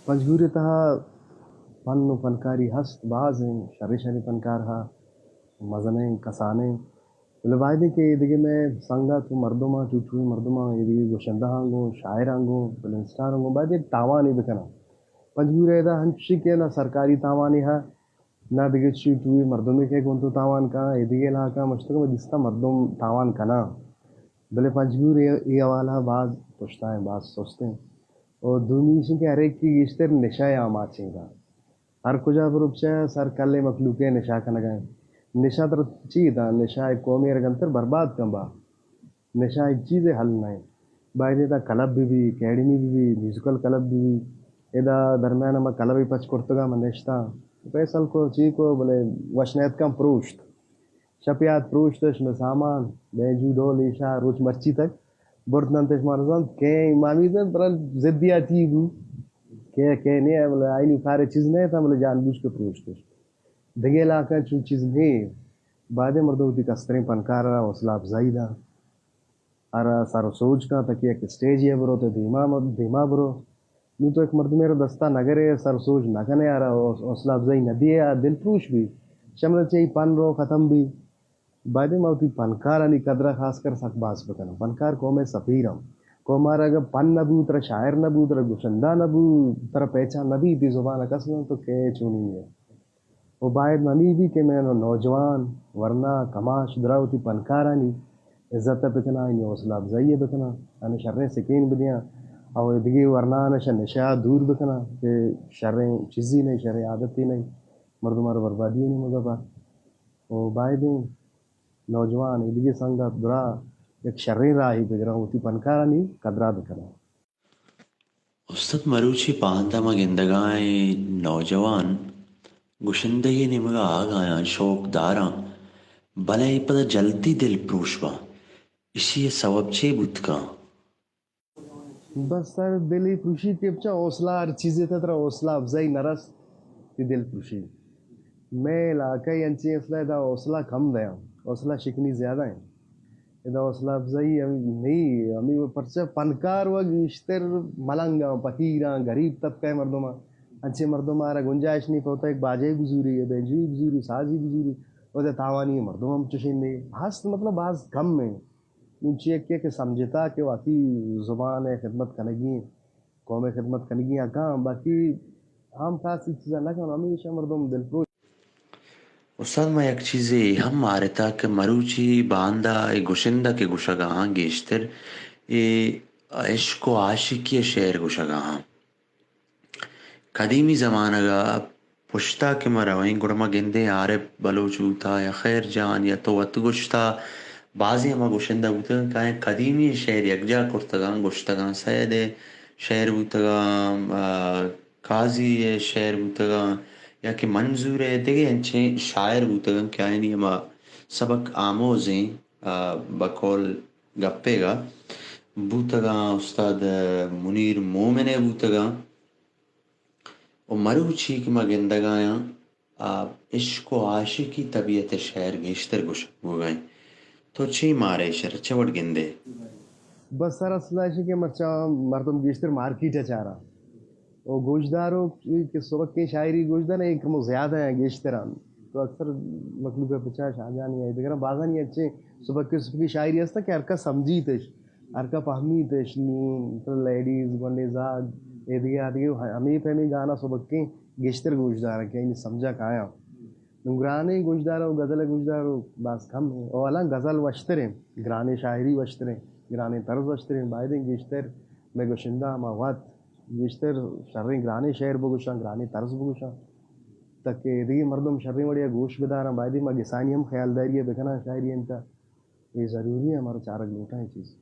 مجبوری تہا فن و فنکاری هست بعض ہیں شرح شرح فنکار ہا مزنیں کسانیں لبائدیں کہ دیگه میں سنگا تو مردما چوچوی مردما یہ دیگه گوشندہ ہانگو شاعر ہانگو فلمسٹار ہانگو بائدے تاوانی بکنا مجبور ہے دا ہنچی کے نہ سرکاری تاوانی ہے نہ دیگه چوچوی مردمی کے گون تو تاوان کا یہ دیگه علاقہ مشتق میں دستا مردم تاوان کنا بلے مجبور یہ والا بعض پوچھتا ہے بعض سوچتے ہیں اور دومی کہ ہر ایک کی گشتر نشہ عامات چاہیے تھا ہر کجا پر اپچا سر کلے مخلوقے نشا کا نگائیں نشا تر چی تھا نشا ایک قومی رگنتر برباد کم با نشا ایک چیز حل نہیں باید دا کلب بھی اکیڈمی بھی میوزیکل کلب بھی ادا درمیان میں کلب پچ کرتگا میں نشتا پیسل کو چی کو بلے وشنیت کم پروشت شپیات پروشتش میں سامان بینجو ڈول ایشا روچ مرچی تک برتنانتش مارزان کہ امامی دن برال زدیاتی گو کہ نہیں ہے بولے آئی نہیں کھارے چیز نہیں تھا بولے جان بوجھ کے پروشتش دگے علاقہ چون چیز نہیں بعد مردوں کی کستریں پنکارا حوصلہ افزائی دا ارا سارو سوچ کا تک ایک اسٹیج ہے برو تو دھیما برو یوں تو ایک مرد میرا دستہ نگرے سر سوچ نگنے آ رہا حوصلہ افزائی ندی ہے دل پروش بھی شمل چاہیے پن رو ختم بھی بعد موتی پنکار نہیں قدرہ خاص کر سک باس بکنا پنکار قوم سفیرم قومارا اگر پن نبو ترا شاعر نبو ترا گشندہ نبو ترا پہچان نبی تی زبان قسم تو کہ چونی ہے وہ باید نمی بھی کہ میں نوجوان ورنہ کماش دراوتی پنکارانی عزت بکنا انہی حوصلہ افزائی بکنا انہی شریں سکین بدیاں اور دیگی ورنہ نشا نشا دور بکنا کہ شریں چیزی نہیں شریں عادتی نہیں مردمار بربادی نہیں مگا پا وہ باید نوجوان دیگی سنگا درا ایک شریں راہی بگرا ہوتی پنکارانی قدرہ بکنا استاد مروچی پانتا مگندگائیں نوجوان گشندگی نمگا آگایا شوق داراں بلے پدا جلدی دل پروش با اسی سبب چے بود کا بس سر دلی پروشی کے بچا حوصلہ ہر چیزیں تھا ترا حوصلہ افزائی نرس تی دل پروشی میں علاقہ انچی اصلہ دا حوصلہ کم دیا حوصلہ شکنی زیادہ ہیں ادا حوصلہ افزائی نہیں ہمیں وہ پرچہ فنکار و گشتر ملنگا فقیراں غریب طبقہ مردمہ اچھے مردمہ آرہ گنجائش نہیں پوتا ایک باجے بزوری ہے بینجوی بزوری سازی بزوری وہ دے تاوانی مردمہ ہم چشین دے ہست مطلب بعض کم میں ان چیک کہ سمجھتا کہ واقعی زبان ہے خدمت کنگی قوم خدمت کنگی کام باقی ہم خاص چیزیں نہ کرنا ہمیشہ مردم دل پروش استاد میں یک چیزے ہم مارتا کہ مروچی باندہ گشندہ کے گشگا ہاں گیشتر عشق و عاشقی شعر گشگا ہاں قدیمی زمانہ گا پشتا کہ مروائیں گڑما گندے عارب بلوچوتا یا خیر جان یا تو وط گشتا بعضی ہما گشندہ بوتا کہیں قدیمی شعر یکجا کرتگاں گشتگاں سید شعر بوتگاں قاضی شعر بوتگاں یا کہ منظور دیگے انچے شاعر بوتگاں کیا نہیں ہما سبق آموزیں بقول گپے گا بوتگاں استاد منیر مومن بوتگاں و مروچی کہ مگندگایاں عشق و عاشقی طبیعت شعر گیشتر گو گئیں تو چی مارے شر چوڑ گندے بس سر اصلہ ہے کہ مرچا مردم گیشتر مارکیٹ ہے چارہ وہ گوشداروں کہ سبق کی شاعری گوشدار ایک کم زیادہ ہیں گیشتران تو اکثر مخلوق پچا شاہجہانی ہے دیکھنا بعضا نہیں اچھے سبق کی شاعری ہستا کہ ہرکا سمجھی تش ہرکا فہمی تش لیڈیز گونڈے زاد یہ دیگه آدھگی ہمیں فہمی گانا سبق کی گیشتر گوشدار ہے کہ انہیں سمجھا کھایا گرانے گوشدارو غزل گوشدارو بعض کم ہیں اور الان غزل وشتر ہیں گرانے شاعری وشتر ہیں گرانے طرز وشتر ہیں بائدیں گیشتر میں گوشندہ ماوات گیشتر شریں گرانے شعر بگوشاں گرانے طرز بگوشاں تک کہ دیگه مردم شریں وڑیا گوش بدارا بائدیں ما گسانی ہم خیال داری ہے بکنا شاعری انتا یہ ضروری ہے ہمارا چارک لوٹا ہے چیز